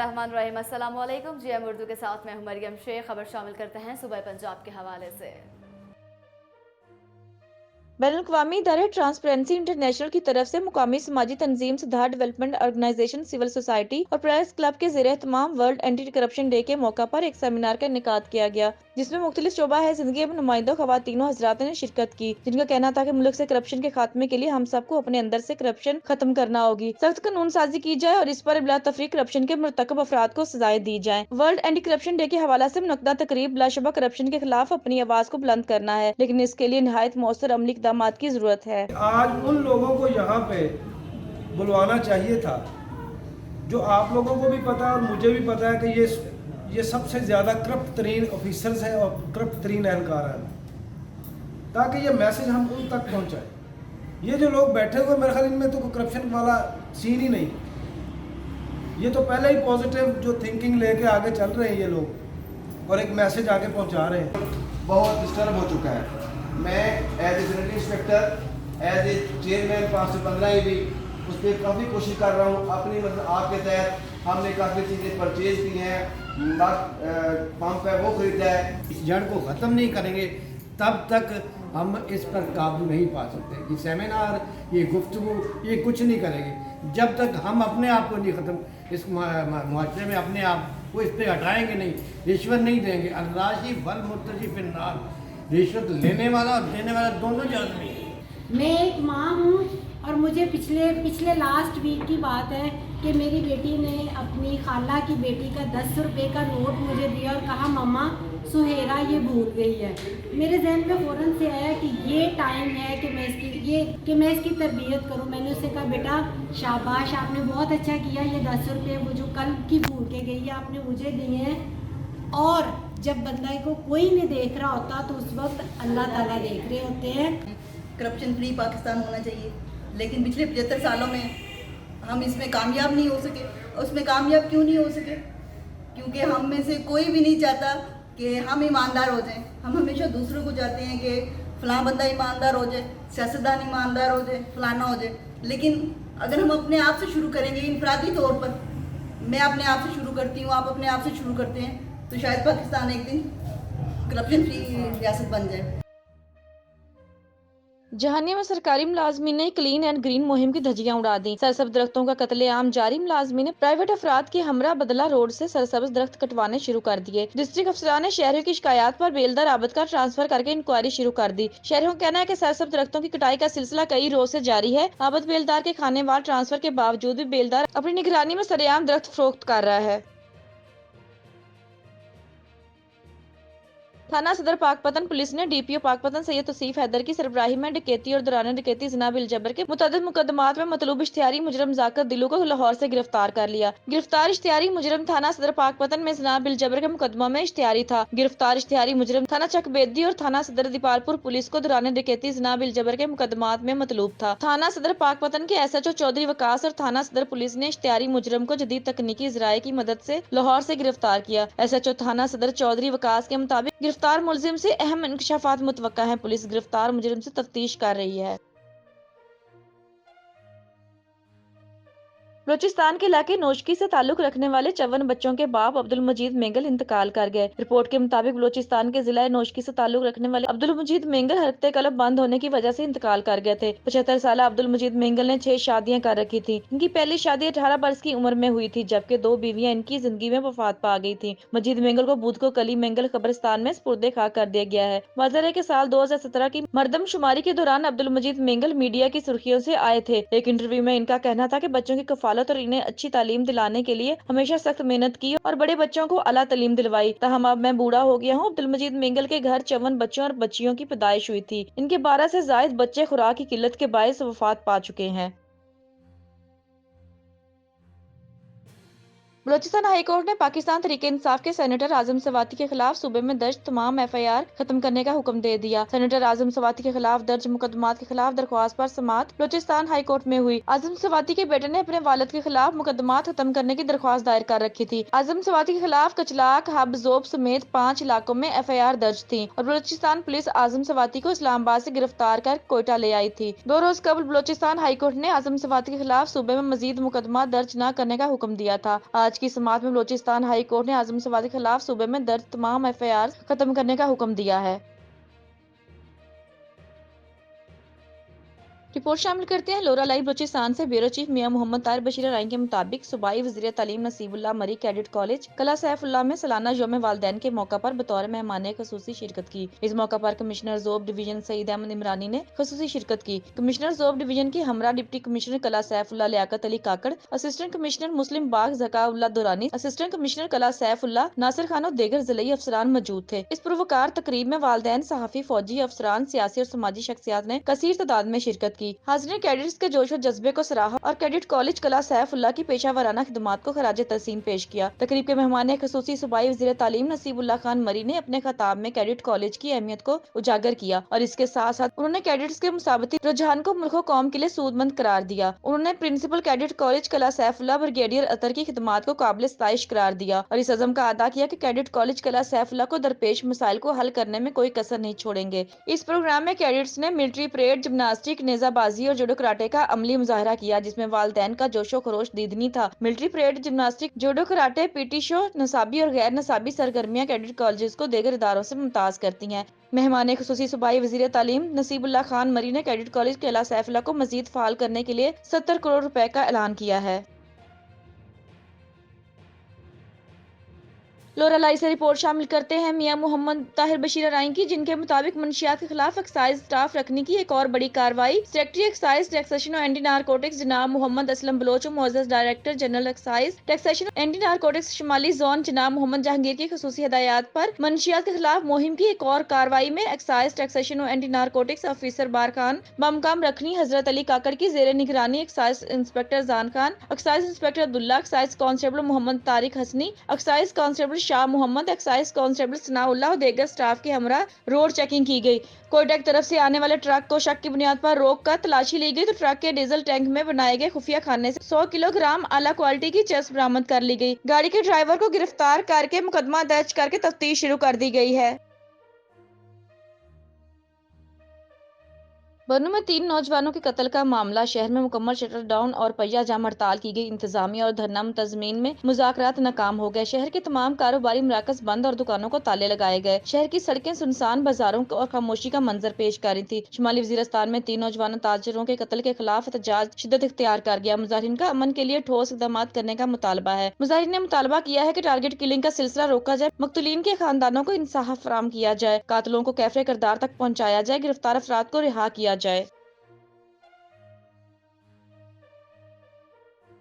बिस्मिल्लाहिर्रहमानिर्रहीम। अस्सलाम वालेकुम। GM उर्दू के साथ मैं हूं मरियम शेख। खबर शामिल करते हैं सूबा पंजाब के हवाले से। बैनुल-अक़वामी इदारे ट्रांसपेरेंसी इंटरनेशनल की तरफ से मुकामी समाजी तंजीम, सुधार डेवलपमेंट ऑर्गेनाइजेशन, सिविल सोसाइटी और प्रेस क्लब के ज़ेरे एहतमाम वर्ल्ड एंटी करप्शन डे के मौका पर एक सेमिनार का इनेकाद किया गया, जिसमें मुख्तलिफ शोबा है जिंदगी में नुमाइंदों ख़वातीनों हज़रात ने शिरकत की, जिनका कहना था कि मुल्क से करप्शन के खात्मे के लिए हम सबको अपने अंदर से करप्शन खत्म करना होगी, सख्त कानून साजी की जाए और इस पर बिला तफरीक करप्शन के मुर्तकब अफराद को सजाएं दी जाएं। वर्ल्ड एंटी करप्शन डे के हवाला से मुनक्कदा तकरीब बिलाशुबा करप्शन के खिलाफ अपनी आवाज को बुलंद करना है, लेकिन इसके लिए निहायत मौसर अमली इक़दामात की जरूरत है। आज उन लोगों को यहाँ पे बुलवाना चाहिए था जो आप लोगों को भी पता है और मुझे भी पता है कि ये सबसे ज़्यादा करप्ट तरीन ऑफिसर्स हैं और करप्ट तरीन एहलकार हैं, ताकि ये मैसेज हम उन तक पहुँचाएं। ये जो लोग बैठे हुए मेरे ख्याल इनमें तो कोई करप्शन वाला सीन ही नहीं, ये तो पहले ही पॉजिटिव जो थिंकिंग लेके आगे चल रहे हैं ये लोग और एक मैसेज आगे पहुँचा रहे हैं। बहुत डिस्टर्ब हो चुका है। मैं as a sanitary inspector, as a chairman 515 भी उस पर काफ़ी कोशिश कर रहा हूँ। अपनी मतलब आपके तहत हमने काफ़ी चीज़ें परचेज की हैं, पंप है वो खरीदा है। इस जड़ को ख़त्म नहीं करेंगे तब तक हम इस पर काबू नहीं पा सकते। ये सेमिनार, ये गुफ्तगू, ये कुछ नहीं करेंगे जब तक हम अपने आप को नहीं ख़त्म, इस मुआशरे में अपने आप को इस पर हटाएंगे नहीं, रिश्वत नहीं देंगे। अर्राशी वल मुर्तजी फिन नार, रिश्वत लेने वाला और देने वाला दोनों जहन्नम में। मैं एक माँ हूँ और मुझे पिछले लास्ट वीक की बात है कि मेरी बेटी ने अपनी खाला की बेटी का 10 रुपये का नोट मुझे दिया और कहा मम्मा सुहेरा ये भूल गई है। मेरे जहन में फ़ौरन से आया कि ये टाइम है कि मैं इसकी तरबियत करूँ। मैंने उससे कहा बेटा शाबाश, आपने बहुत अच्छा किया, ये 10 रुपये वो जो कल की भूल के गई है आपने मुझे दिए हैं। और जब बंदा को कोई नहीं देख रहा होता तो उस वक्त अल्लाह ताला देख रहे होते हैं। करप्शन फ्री पाकिस्तान होना चाहिए, लेकिन पिछले 75 सालों में हम इसमें कामयाब नहीं हो सके। और उसमें कामयाब क्यों नहीं हो सके? क्योंकि हम में से कोई भी नहीं चाहता कि हम ईमानदार हो जाएं। हम हमेशा दूसरों को चाहते हैं कि फ़लाँ बंदा ईमानदार हो जाए, सियासतदान ईमानदार हो जाए, फलाना हो जाए। लेकिन अगर हम अपने आप से शुरू करेंगे इनफरादी तौर पर, मैं अपने आप से शुरू करती हूँ, आप अपने आप से शुरू करते हैं, तो शायद पाकिस्तान एक दिन करप्शन फ्री रियासत बन जाए। जहानिया में सरकारी मुलाजमीन ने क्लीन एंड ग्रीन मुहिम की धज्जियां उड़ा दी। सरसब्ज दरख्तों का कत्लेआम जारी। मुलाजमीन ने प्राइवेट अफराद की हमरा बदला रोड से सरसब्ज दरख्त कटवाने शुरू कर दिए। डिस्ट्रिक्ट अफसरान ने शहरियों की शिकायत पर बेलदार आबद का ट्रांसफर करके इंक्वायरी शुरू कर दी। शहरियों का कहना है कि सरसब्ज दरख्तों की कटाई का सिलसिला कई रोज से जारी है। आबद बेलदार के खानेवार ट्रांसफर के बावजूद भी बेलदार अपनी निगरानी में सरेआम दरख्त फरोख्त कर रहा है। थाना सदर पाकपतन पुलिस ने DPO पाकपतन सैयद तौसीफ हैदर की सरबराही में डकैती और दौरान डकैती जना बिल जबर के मुतअद्दिद मुकदमात में मतलूब इश्तिहारी मुजरम जाकर दिलू को लाहौर से गिरफ्तार कर लिया। गिरफ्तार इश्तिहारी मुजरम थाना सदर पाकपतन में जना बिल जबर के मुकदमा में इश्तिहारी था। गिरफ्तार इश्तिहारी मुजरम थाना चकबेदी और थाना सदर दीपालपुर पुलिस को दौरान डकैती जना बिल जबर के मुकदमात में मतलूब था। थाना सदर पाकपतन के SHO चौधरी वकास और थाना सदर पुलिस ने इश्तिहारी मुजरम को जदीद तकनीकी ज़राए की मदद से लाहौर से गिरफ्तार किया। SHO थाना सदर चौधरी वकास के मुताबिक गिरफ्तार मुलजिम से अहम इंकशाफात मुतवक्का है। पुलिस गिरफ्तार मुजरिम से तफ्तीश कर रही है। बलोचिस्तान के इलाके नोशकी से ताल्लुक रखने वाले 54 बच्चों के बाप अब्दुल मजीद मेंगल इंतकाल कर गए। रिपोर्ट के मुताबिक बलोचिस्तान के जिला नोशकी से ताल्लुक रखने वाले अब्दुल मजीद मेंगल हरकत कलब बंद होने की वजह से इंतकाल कर गए थे। 75 साल अब्दुल मजीद मेंगल ने 6 शादियां कर रखी थी। इनकी पहली शादी 18 बरस की उम्र में हुई थी, जबकि 2 बीवियां इनकी जिंदगी में वफात पा गई थी। मजीद मेंगल को बुध को कली मेंगल कब्रिस्तान में स्पुर्दे खा कर दिया गया है। वाज़ेह है कि साल 2017 की मर्दमशुमारी के दौरान अब्दुल मजीद मेंगल मीडिया की सुर्खियों से आए थे। एक इंटरव्यू में इनका कहना था कि बच्चों की कफालत और इन्हें अच्छी तालीम दिलाने के लिए हमेशा सख्त मेहनत की और बड़े बच्चों को आला तालीम दिलवाई। ताहम अब मैं बूढ़ा हो गया हूँ। अब्दुल मजीद मेंगल के घर 54 बच्चों और बच्चियों की पैदाइश हुई थी। इनके 12 से जायद बच्चे खुराक की किल्लत के बायस वफात पा चुके हैं। बलोचिस्तान हाई कोर्ट ने पाकिस्तान तहरीक इंसाफ के सेनेटर आजम सवाती के खिलाफ सूबे में दर्ज तमाम FIR खत्म करने का हुक्म दे दिया। सेनेटर आजम सवाती के खिलाफ दर्ज मुकदमात के खिलाफ दरख्वास्त पर समाअत बलोचिस्तान हाई कोर्ट में हुई। आजम सवाती के बेटे ने अपने वालिद के खिलाफ मुकदमात खत्म करने की दरख्वास्त दायर कर रखी थी। आजम सवाती के खिलाफ कचलाक, हब, जोब समेत 5 इलाकों में FIR दर्ज थी और बलोचिस्तान पुलिस आजम सवाती को इस्लामाबाद से गिरफ्तार कर कोयटा ले आई थी। 2 रोज कबल बलोचिस्तान हाई कोर्ट ने आजम सवाती के खिलाफ सूबे में मजीद मुकदमा दर्ज न करने का हुक्म दिया था। आज आज की समाअत में बलोचिस्तान हाई कोर्ट ने आजम सवाद के खिलाफ सूबे में दर्ज तमाम FIR खत्म करने का हुक्म दिया है। रिपोर्ट शामिल करते हैं लोरा लाइव बलोचिस्तान से ब्यूरो चीफ मियां मोहम्मद ताहिर बशीर राइन के मुताबिक सूबाई वज़ीर तालीम नसीबुल्लाह मरी कैडेट कॉलेज कला सैफुल्लाह में सालाना यौम वालदैन के मौका पर बतौर मेहमान खसूसी शिरकत की। इस मौका पर कमिश्नर ज़ोब डिवीजन सईद अहमद इमरानी ने खसूसी शिरकत की। कमिश्नर ज़ोब डिवीजन की हमरा डिप्टी कमिश्नर कला सैफुल्लाह लियाकत अली काकड़, असिस्टेंट कमिश्नर मुस्लिम बाग ज़काउल्लाह दुरानी, असिस्टेंट कमिश्नर कला सैफुल्लाह नासिर खान और दीगर ज़िलई अफसरान मौजूद थे। इस पुरवकार तकरीब में वालदैन, सहाफ़ी, फौजी अफसरान, सियासी और समाजी शख्सियात ने कसीर तादाद में शिरकत की। हाज़रीन कैडेट्स के जोश और जज्बे को सराहा और कैडेट कॉलेज कला सैफुल्लाह की पेशा वराना खिदमात को खराज तहसीन पेश किया। तकरीब के मेहमान खसूसी सूबाई वज़ीर तालीम नसीबुल्लाह खान मरी ने अपने खिताब में कैडेट कॉलेज की अहमियत को उजागर किया और इसके साथ साथ उन्होंने कैडेट्स के मुसाबती रुझान को मुल्क कौम के लिए सूदमंद करार दिया। उन्होंने प्रिंसिपल कैडेट कॉलेज कला सैफुल्लाह ब्रिगेडियर अतर की खिदमात को काबिल सताइश करार दिया और इस अज़म का अदा किया कि कैडेट कॉलेज कला सैफुल्लाह को दरपेश मसाइल को हल करने में कोई कसर नहीं छोड़ेंगे। इस प्रोग्राम में कैडेट्स ने मिलिट्री परेड, जिम्नास्टिक, नेजाबाजी और जूडो कराटे का अमली मुजाहरा किया, जिसमें वालदैन का जोशो खरोश दीदनी था। Military parade, gymnastic, judo karate, PT show, नसाबी और गैर नसाबी सरगर्मियां कैडेट कॉलेजेस को दीगर इदारों से मुमताज करती हैं। मेहमान खसूसी सूबाई वज़ीर तालीम नसीबुल्लाह खान मरी ने कैडेट कॉलेज कला सैफुल्लाह को मजीद फाल करने के लिए 70 करोड़ रुपए का ऐलान किया है। लोरालाई से रिपोर्ट शामिल करते हैं मियां मोहम्मद ताहिर बशीर राइन की, जिनके मुताबिक मंशियात के खिलाफ एक्साइज स्टाफ रखने की एक और बड़ी कार्रवाई। सेक्रेटरी एक्साइज टैक्सेशन और एंटी नारकोटिक्स जनाब मोहम्मद असलम बलोच, मुअज़्ज़ज़ डायरेक्टर जनरल एक्साइज टैक्सेशन और एंटी नारकोटिक्स शिमाली जोन जनाब मोहम्मद जहांगीर की खसूसी हिदायत पर मंशियात के खिलाफ मुहिम की एक और कार्रवाई में एक्साइज टैक्सेशन और एंटी नारकोटिक्स ऑफिसर बार खान बमकाम रखनी हजरत अली काकड़ की जेर निगरानी excise inspector Jan Khan, excise inspector Abdullah, excise constable Mohammad Tariq Hasni, excise constable Shah Mohammad, excise constable Sanaullah और दीगर स्टाफ की हमरा रोड चेकिंग की गई। कोयटा की तरफ से आने वाले ट्रक को शक की बुनियाद पर रोक कर तलाशी ली गई तो ट्रक के डीजल टैंक में बनाए गए खुफिया खाने से 100 किलोग्राम आला क्वालिटी की चरस बरामद कर ली गई। गाड़ी के ड्राइवर को गिरफ्तार करके मुकदमा दर्ज करके तफ्तीश शुरू कर दी गई है। बन्नू में 3 नौजवानों के कत्ल का मामला, शहर में मुकम्मल शटर डाउन और पहिया जाम हड़ताल की गई। इंतजामिया और धरना मुंतजमीन में मुज़ाकरात नाकाम हो गए। शहर के तमाम कारोबारी मराकज बंद और दुकानों को ताले लगाए गए। शहर की सड़कें सुनसान, बाजारों और खामोशी का मंजर पेश कर रही थी। शुमाली वज़ीरिस्तान में 3 नौजवान ताजरों के कत्ल के खिलाफ एहतजाज शिद्दत इख्तियार कर गया। मुजाहिरीन का अमन के लिए ठोस इक़दाम करने का मुतालबा है। मुजाहिरीन ने मुतालबा किया है कि टारगेट किलिंग का सिलसिला रोका जाए, मक़तूलीन के खानदानों को इंसाफ फराहम किया जाए, कातिलों को कैफ़रे किरदार तक पहुँचाया जाए, गिरफ्तार अफराद को रिहा किया जाए।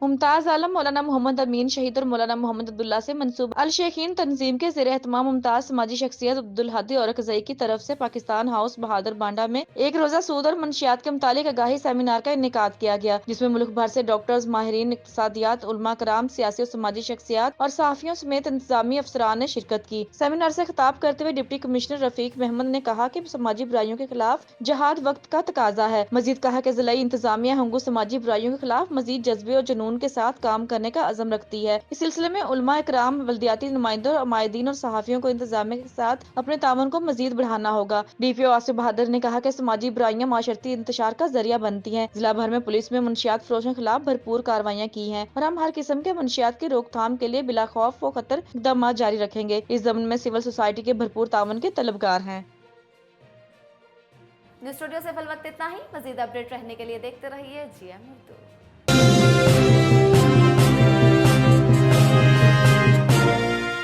मुमताज आलम मौलाना मोहम्मद अमीन शहीद और मौलाना मोहम्मद अब्दुल्ला से मंसूब अल शेखीन तंजीम के ज़ेर एहतमाम मुमताज समाजी शख्सियत अब्दुल हादी औरकज़ई की तरफ से पाकिस्तान हाउस बहादुर बांडा में एक रोज़ा सूद और मंशियात के मुतालिक आगाही सेमिनार का इनेकाद किया गया, जिसमें मुल्क भर से डॉक्टर्स, माहिरीन इक़्तिसादियात, उलमा कराम, सियासी और समाजी शख्सियात और सहाफ़ियों समेत इंतजामी अफसरान ने शिरकत की। सेमिनार से खिताब करते हुए डिप्टी कमिश्नर रफीक महमद ने कहा कि समाजी बुराइयों के खिलाफ जहाद वक्त का तकाजा है। मजीद कहा कि ज़िलाई इंतजामिया हंगू समाजी बुराइयों के खिलाफ मजीद जज्बे और जुनून के साथ काम करने का अज़म रखती है। इस सिलसिले में उलमा इकराम, बल्दियाती नुमाइंदों, माहिदीन और सहाफ़ियों को इंतजामिया के साथ अपने तावन को मजीद बढ़ाना होगा। DPO आसिफ बहादुर ने कहा कि समाजी बुराइयां माशरती इंतशार का जरिया बनती हैं। जिला भर में पुलिस में मंशियात फरोशों के खिलाफ भरपूर कार्रवाइयां की हैं और हम हर किस्म के मंशियात की रोकथाम के लिए बिला खौफ व खतर इक़दाम जारी रखेंगे। इस ज़मन में सिविल सोसाइटी के भरपूर तावन के तलबगार हैं। न्यूज़ स्टूडियो से फिल वक्त इतना ही। मजीद अपडेट रहने के लिए देखते रहिए GM उर्दू।